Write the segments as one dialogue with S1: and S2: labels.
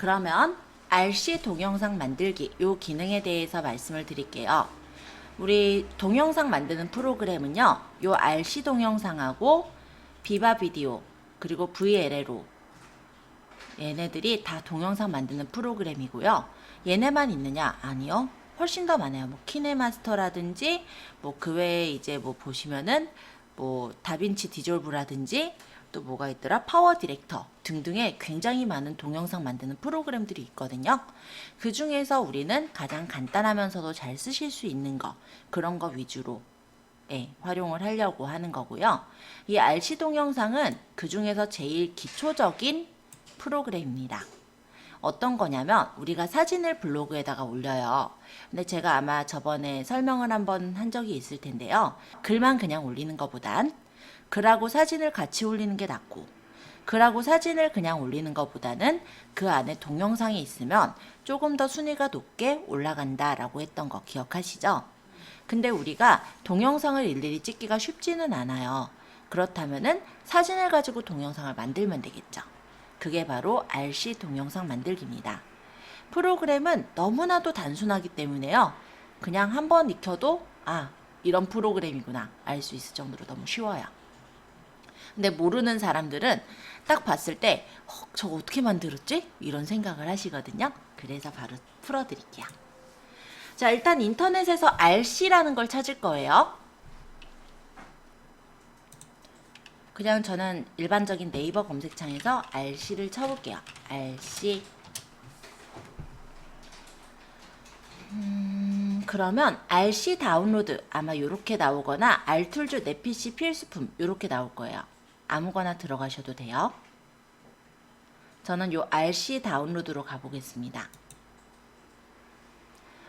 S1: 그러면 RC 동영상 만들기 요 기능에 대해서 말씀을 드릴게요. 우리 동영상 만드는 프로그램은요, 요 RC 동영상하고 비바 비디오 그리고 VLLO 얘네들이 다 동영상 만드는 프로그램이고요. 얘네만 있느냐? 아니요. 훨씬 더 많아요. 뭐 키네마스터라든지 뭐 그 외에 이제 뭐 보시면은 뭐 다빈치 디졸브라든지 또 뭐가 있더라? 파워 디렉터 등등의 굉장히 많은 동영상 만드는 프로그램들이 있거든요. 그 중에서 우리는 가장 간단하면서도 잘 쓰실 수 있는 거, 그런 거 위주로 활용을 하려고 하는 거고요. 이 RC 동영상은 그 중에서 제일 기초적인 프로그램입니다. 어떤 거냐면 우리가 사진을 블로그에다가 올려요. 근데 제가 아마 저번에 설명을 한번 한 적이 있을 텐데요. 글만 그냥 올리는 것보단 글하고 사진을 같이 올리는 게 낫고, 글하고 사진을 그냥 올리는 것보다는 그 안에 동영상이 있으면 조금 더 순위가 높게 올라간다라고 했던 거 기억하시죠? 근데 우리가 동영상을 일일이 찍기가 쉽지는 않아요. 그렇다면은 사진을 가지고 동영상을 만들면 되겠죠. 그게 바로 RC 동영상 만들기입니다. 프로그램은 너무나도 단순하기 때문에요. 그냥 한번 익혀도 이런 프로그램이구나 알 수 있을 정도로 너무 쉬워요. 근데 모르는 사람들은 딱 봤을 때 저거 어떻게 만들었지? 이런 생각을 하시거든요. 그래서 바로 풀어드릴게요. 자, 일단 인터넷에서 RC라는 걸 찾을 거예요. 그냥 저는 일반적인 네이버 검색창에서 RC를 쳐볼게요. RC. 그러면 RC 다운로드 아마 이렇게 나오거나 알툴즈 내 PC 필수품 이렇게 나올 거예요. 아무거나 들어가셔도 돼요. 저는 요 RC 다운로드로 가보겠습니다.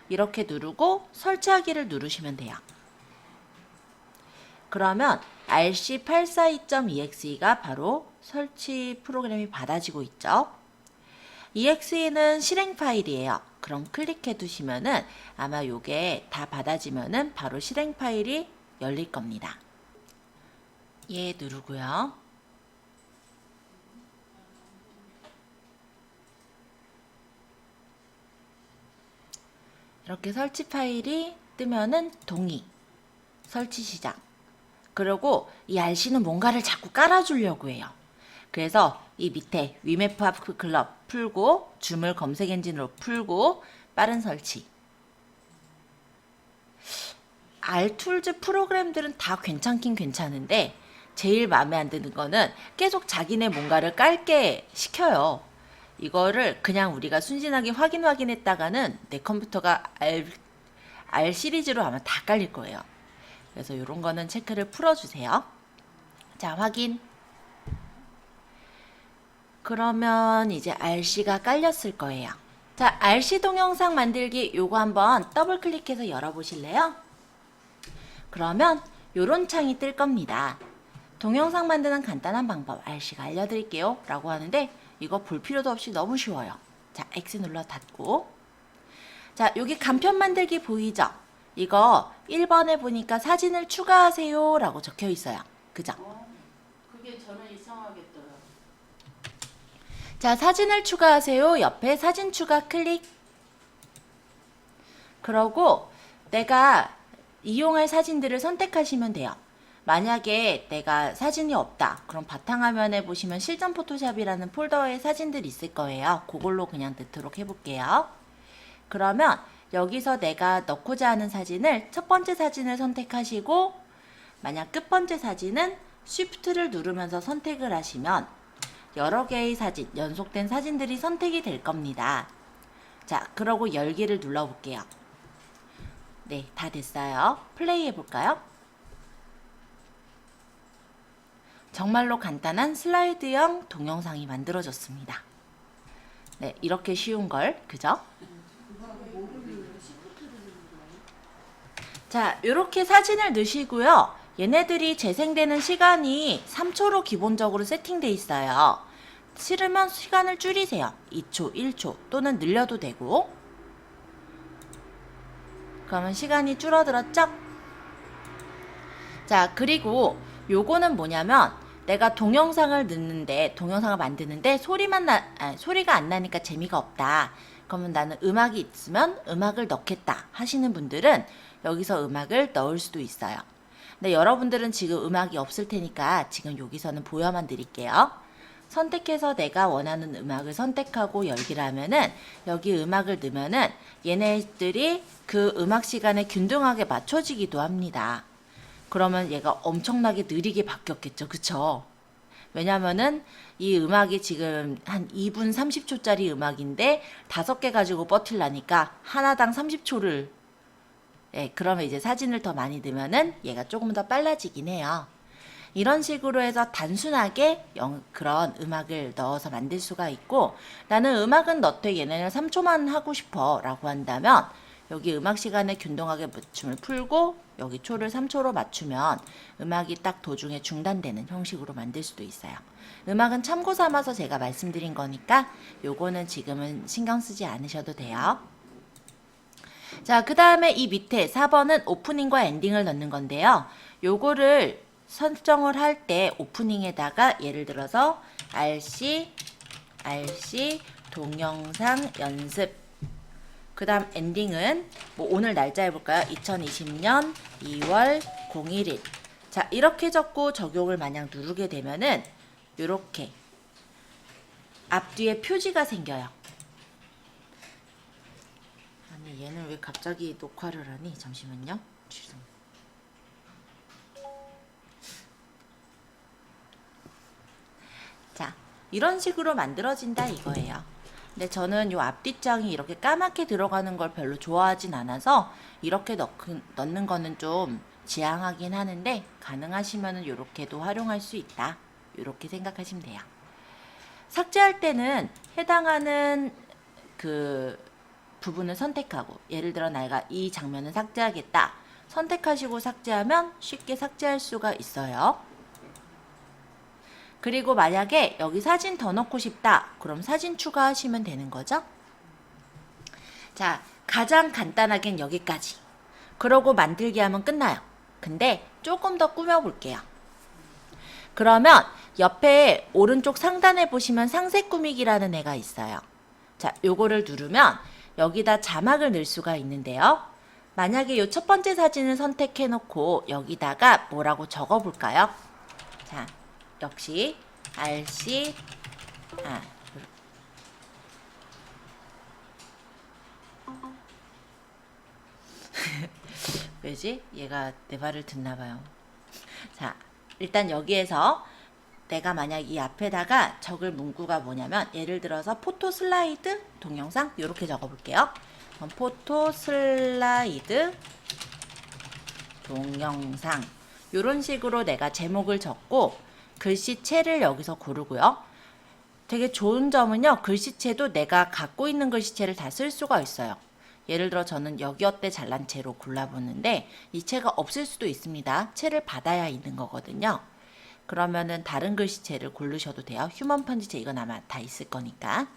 S1: 이렇게 누르고 설치하기를 누르시면 돼요. 그러면 RC842.exe가 바로 설치 프로그램이 받아지고 있죠. exe는 실행 파일이에요. 그럼 클릭해 두시면은 아마 요게 다 받아지면은 바로 실행 파일이 열릴 겁니다. 얘 누르고요. 이렇게 설치 파일이 뜨면은 동의, 설치 시작. 그리고 이 RC는 뭔가를 자꾸 깔아주려고 해요. 그래서 이 밑에 위메프 아프 클럽 풀고 줌을 검색 엔진으로 풀고 빠른 설치. 알툴즈 프로그램들은 다 괜찮긴 괜찮은데 제일 마음에 안 드는 거는 계속 자기네 뭔가를 깔게 시켜요. 이거를 그냥 우리가 순진하게 확인했다가는 내 컴퓨터가 R 시리즈로 아마 다 깔릴 거예요. 그래서 이런 거는 체크를 풀어주세요. 자, 확인. 그러면 이제 RC가 깔렸을 거예요. 자, RC 동영상 만들기 요거 한번 더블 클릭해서 열어보실래요? 그러면 요런 창이 뜰 겁니다. 동영상 만드는 간단한 방법 RC가 알려드릴게요 라고 하는데 이거 볼 필요도 없이 너무 쉬워요. 자, X 눌러 닫고. 자, 여기 간편 만들기 보이죠? 이거 1번에 보니까 사진을 추가하세요 라고 적혀 있어요. 그죠?
S2: 그게 저는 이상하겠더라고요.
S1: 자, 사진을 추가하세요. 옆에 사진 추가 클릭. 그러고 내가 이용할 사진들을 선택하시면 돼요. 만약에 내가 사진이 없다. 그럼 바탕화면에 보시면 실전 포토샵이라는 폴더에 사진들이 있을 거예요. 그걸로 그냥 넣도록 해볼게요. 그러면 여기서 내가 넣고자 하는 사진을 첫 번째 사진을 선택하시고 만약 끝번째 사진은 Shift를 누르면서 선택을 하시면 여러 개의 사진, 연속된 사진들이 선택이 될 겁니다. 자, 그러고 열기를 눌러볼게요. 네, 다 됐어요. 플레이 해볼까요? 정말로 간단한 슬라이드형 동영상이 만들어졌습니다. 네, 이렇게 쉬운 걸, 그죠? 자, 이렇게 사진을 넣으시고요. 얘네들이 재생되는 시간이 3초로 기본적으로 세팅돼 있어요. 싫으면 시간을 줄이세요. 2초, 1초 또는 늘려도 되고. 그러면 시간이 줄어들었죠? 자, 그리고 요거는 뭐냐면 내가 동영상을 만드는데 소리가 안 나니까 재미가 없다. 그러면 나는 음악이 있으면 음악을 넣겠다 하시는 분들은 여기서 음악을 넣을 수도 있어요. 근데 여러분들은 지금 음악이 없을 테니까 지금 여기서는 보여만 드릴게요. 선택해서 내가 원하는 음악을 선택하고 열기를 하면은 여기 음악을 넣으면은 얘네들이 그 음악 시간에 균등하게 맞춰지기도 합니다. 그러면 얘가 엄청나게 느리게 바뀌었겠죠. 그쵸? 왜냐면은 이 음악이 지금 한 2분 30초짜리 음악인데 5개 가지고 버틸라니까 하나당 30초를 그러면 이제 사진을 더 많이 넣으면은 얘가 조금 더 빨라지긴 해요. 이런 식으로 해서 단순하게 그런 음악을 넣어서 만들 수가 있고 나는 음악은 넣되 얘네는 3초만 하고 싶어 라고 한다면 여기 음악 시간에 균등하게 맞춤을 풀고 여기 초를 3초로 맞추면 음악이 딱 도중에 중단되는 형식으로 만들 수도 있어요. 음악은 참고 삼아서 제가 말씀드린 거니까 요거는 지금은 신경 쓰지 않으셔도 돼요. 자, 그 다음에 이 밑에 4번은 오프닝과 엔딩을 넣는 건데요. 요거를 설정을 할 때 오프닝에다가 예를 들어서 RC 동영상 연습 그 다음 엔딩은 뭐 오늘 날짜 해볼까요? 2020년 2월 01일 자 이렇게 적고 적용을 만약 누르게 되면은 요렇게 앞뒤에 표지가 생겨요. 아니 얘는 왜 갑자기 녹화를 하니? 잠시만요. 죄송해요. 자, 이런 식으로 만들어진다 이거예요. 근데 저는 요 앞뒷장이 이렇게 까맣게 들어가는 걸 별로 좋아하진 않아서 이렇게 넣는 거는 좀 지양하긴 하는데 가능하시면은 요렇게도 활용할 수 있다. 요렇게 생각하시면 돼요. 삭제할 때는 해당하는 그 부분을 선택하고 예를 들어 내가 이 장면을 삭제하겠다. 선택하시고 삭제하면 쉽게 삭제할 수가 있어요. 그리고 만약에 여기 사진 더 넣고 싶다. 그럼 사진 추가하시면 되는 거죠. 자, 가장 간단하긴 여기까지. 그러고 만들기 하면 끝나요. 근데 조금 더 꾸며볼게요. 그러면 옆에 오른쪽 상단에 보시면 상세 꾸미기라는 애가 있어요. 자, 요거를 누르면 여기다 자막을 넣을 수가 있는데요. 만약에 요 첫 번째 사진을 선택해 놓고 여기다가 뭐라고 적어 볼까요? 자, 역시 RC 왜지? 얘가 내 말을 듣나 봐요. 자, 일단 여기에서 내가 만약 이 앞에다가 적을 문구가 뭐냐면 예를 들어서 포토 슬라이드 동영상 이렇게 적어 볼게요. 포토 슬라이드 동영상 이런 식으로 내가 제목을 적고 글씨체를 여기서 고르고요. 되게 좋은 점은요. 글씨체도 내가 갖고 있는 글씨체를 다 쓸 수가 있어요. 예를 들어 저는 여기 어때 잘난 채로 골라보는데 이 채가 없을 수도 있습니다. 채를 받아야 있는 거거든요. 그러면은 다른 글씨체를 고르셔도 돼요. 휴먼 편지체 이건 아마 다 있을 거니까.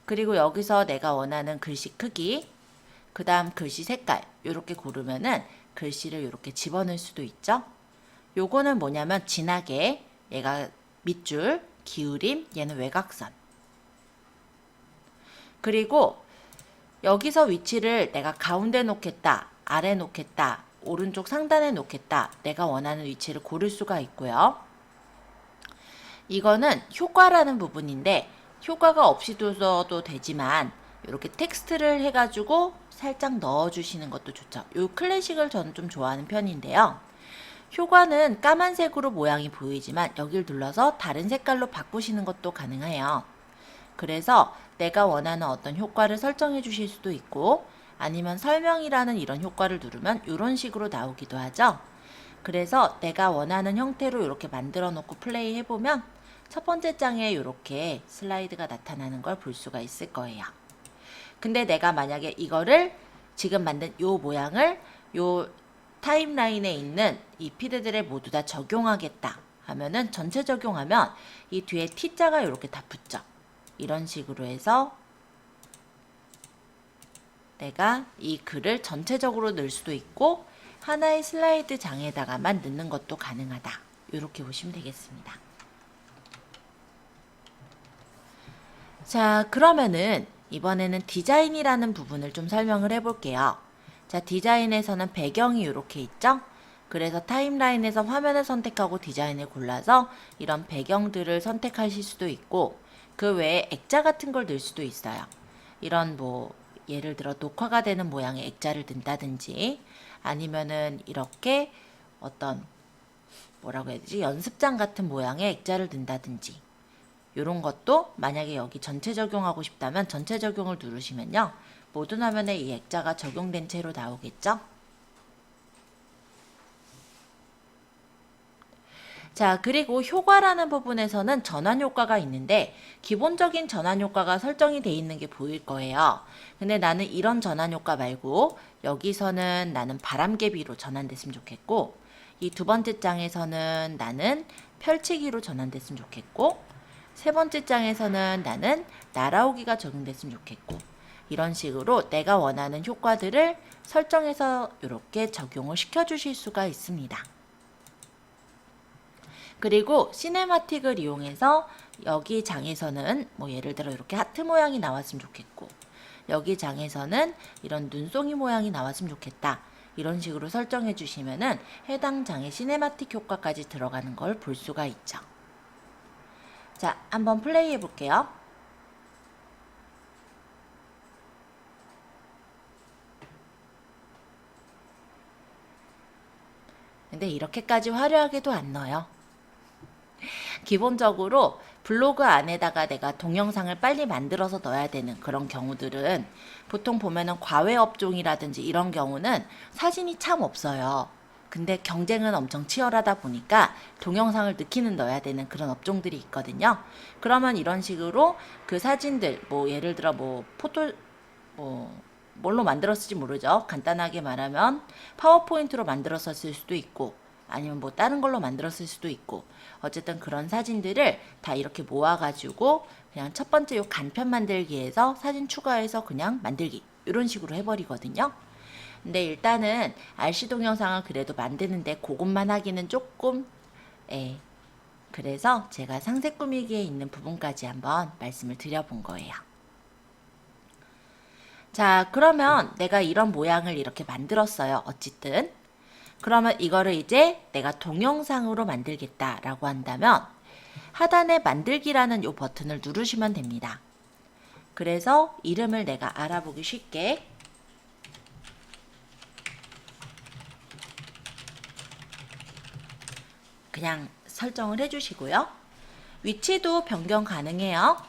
S1: 그리고 여기서 내가 원하는 글씨 크기, 그 다음 글씨 색깔 이렇게 고르면은 글씨를 이렇게 집어넣을 수도 있죠. 요거는 뭐냐면 진하게 얘가 밑줄, 기울임, 얘는 외곽선. 그리고 여기서 위치를 내가 가운데 놓겠다, 아래 놓겠다, 오른쪽 상단에 놓겠다. 내가 원하는 위치를 고를 수가 있고요. 이거는 효과라는 부분인데 효과가 없이 둬도 되지만 이렇게 텍스트를 해가지고 살짝 넣어주시는 것도 좋죠. 이 클래식을 저는 좀 좋아하는 편인데요. 효과는 까만색으로 모양이 보이지만 여기를 눌러서 다른 색깔로 바꾸시는 것도 가능해요. 그래서 내가 원하는 어떤 효과를 설정해 주실 수도 있고 아니면 설명이라는 이런 효과를 누르면 이런 식으로 나오기도 하죠. 그래서 내가 원하는 형태로 이렇게 만들어 놓고 플레이 해보면 첫 번째 장에 이렇게 슬라이드가 나타나는 걸 볼 수가 있을 거예요. 근데 내가 만약에 이거를 지금 만든 요 모양을 요 타임라인에 있는 이 피드들에 모두 다 적용하겠다 하면은 전체 적용하면 이 뒤에 T자가 이렇게 다 붙죠. 이런 식으로 해서 내가 이 글을 전체적으로 넣을 수도 있고 하나의 슬라이드 장에다가만 넣는 것도 가능하다. 이렇게 보시면 되겠습니다. 자, 그러면은 이번에는 디자인이라는 부분을 좀 설명을 해볼게요. 자, 디자인에서는 배경이 이렇게 있죠? 그래서 타임라인에서 화면을 선택하고 디자인을 골라서 이런 배경들을 선택하실 수도 있고, 그 외에 액자 같은 걸 넣을 수도 있어요. 이런 뭐 예를 들어 녹화가 되는 모양의 액자를 넣는다든지, 아니면은 이렇게 어떤 뭐라고 해야 되지? 연습장 같은 모양의 액자를 넣는다든지, 이런 것도 만약에 여기 전체 적용하고 싶다면 전체 적용을 누르시면요, 모든 화면에 이 액자가 적용된 채로 나오겠죠? 자, 그리고 효과라는 부분에서는 전환 효과가 있는데, 기본적인 전환 효과가 설정이 돼 있는 게 보일 거예요. 근데 나는 이런 전환 효과 말고 여기서는 나는 바람개비로 전환됐으면 좋겠고, 이 두 번째 장에서는 나는 펼치기로 전환됐으면 좋겠고, 세 번째 장에서는 나는 날아오기가 적용됐으면 좋겠고, 이런 식으로 내가 원하는 효과들을 설정해서 이렇게 적용을 시켜주실 수가 있습니다. 그리고 시네마틱을 이용해서 여기 장에서는 뭐 예를 들어 이렇게 하트 모양이 나왔으면 좋겠고, 여기 장에서는 이런 눈송이 모양이 나왔으면 좋겠다, 이런 식으로 설정해 주시면은 해당 장의 시네마틱 효과까지 들어가는 걸 볼 수가 있죠. 자, 한번 플레이 해 볼게요. 근데 이렇게까지 화려하게도 안 넣어요. 기본적으로 블로그 안에다가 내가 동영상을 빨리 만들어서 넣어야 되는 그런 경우들은 보통 보면은 과외 업종이라든지 이런 경우는 사진이 참 없어요. 근데 경쟁은 엄청 치열하다 보니까 동영상을 넣기는 넣어야 되는 그런 업종들이 있거든요. 그러면 이런 식으로 그 사진들, 뭐 예를 들어 뭐 포토, 뭐 뭘로 만들었을지 모르죠. 간단하게 말하면 파워포인트로 만들었을 수도 있고, 아니면 뭐 다른 걸로 만들었을 수도 있고, 어쨌든 그런 사진들을 다 이렇게 모아가지고 그냥 첫 번째 요 간편 만들기에서 사진 추가해서 그냥 만들기, 이런 식으로 해버리거든요. 근데 일단은 RC 동영상을 그래도 만드는데 그것만 하기는 조금 그래서 제가 상세 꾸미기에 있는 부분까지 한번 말씀을 드려본 거예요. 자, 그러면 내가 이런 모양을 이렇게 만들었어요. 어쨌든 그러면 이거를 이제 내가 동영상으로 만들겠다라고 한다면 하단에 만들기라는 이 버튼을 누르시면 됩니다. 그래서 이름을 내가 알아보기 쉽게 그냥 설정을 해주시고요. 위치도 변경 가능해요.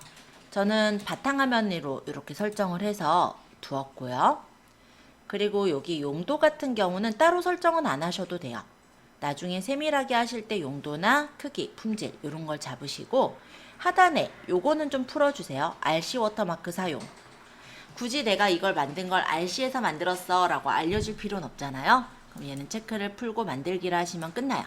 S1: 저는 바탕화면으로 이렇게 설정을 해서 두었고요. 그리고 여기 용도 같은 경우는 따로 설정은 안 하셔도 돼요. 나중에 세밀하게 하실 때 용도나 크기, 품질 이런 걸 잡으시고, 하단에 요거는 좀 풀어주세요. RC 워터마크 사용. 굳이 내가 이걸 만든 걸 RC에서 만들었어 라고 알려줄 필요는 없잖아요. 그럼 얘는 체크를 풀고 만들기를 하시면 끝나요.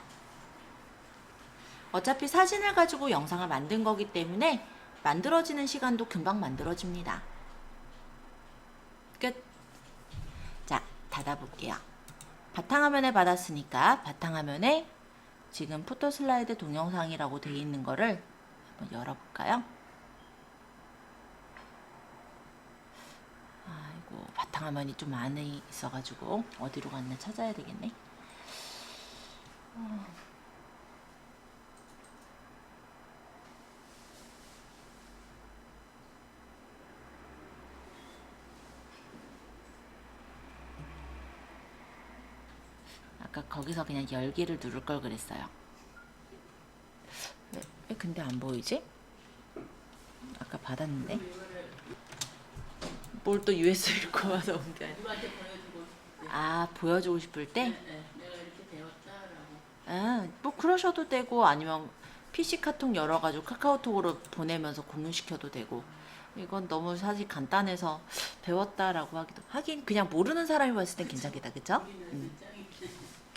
S1: 어차피 사진을 가지고 영상을 만든 거기 때문에 만들어지는 시간도 금방 만들어집니다. 끝. 자, 닫아볼게요. 바탕화면에 받았으니까 바탕화면에 지금 포토 슬라이드 동영상이라고 되어 있는 거를 한번 열어볼까요? 아이고, 바탕화면이 좀 안에 있어가지고 어디로 갔나 찾아야 되겠네. 아까 거기서 그냥 열기를 누를 걸 그랬어요. 왜 근데 안 보이지? 아까 받았는데. 뭘 또 USB를 꼽아서 온 게 아니야.
S2: 누구한테 보여주고 싶을 때.
S1: 아, 보여주고 싶을 때?
S2: 네, 내가 이렇게 되었다라고.
S1: 아, 뭐 그러셔도 되고, 아니면 PC 카톡 열어가지고 카카오톡으로 보내면서 공유시켜도 되고. 이건 너무 사실 간단해서 배웠다라고 하기도 하긴 그냥 모르는 사람이 봤을 땐 괜찮겠다, 그쵸?
S2: 우리는 진짜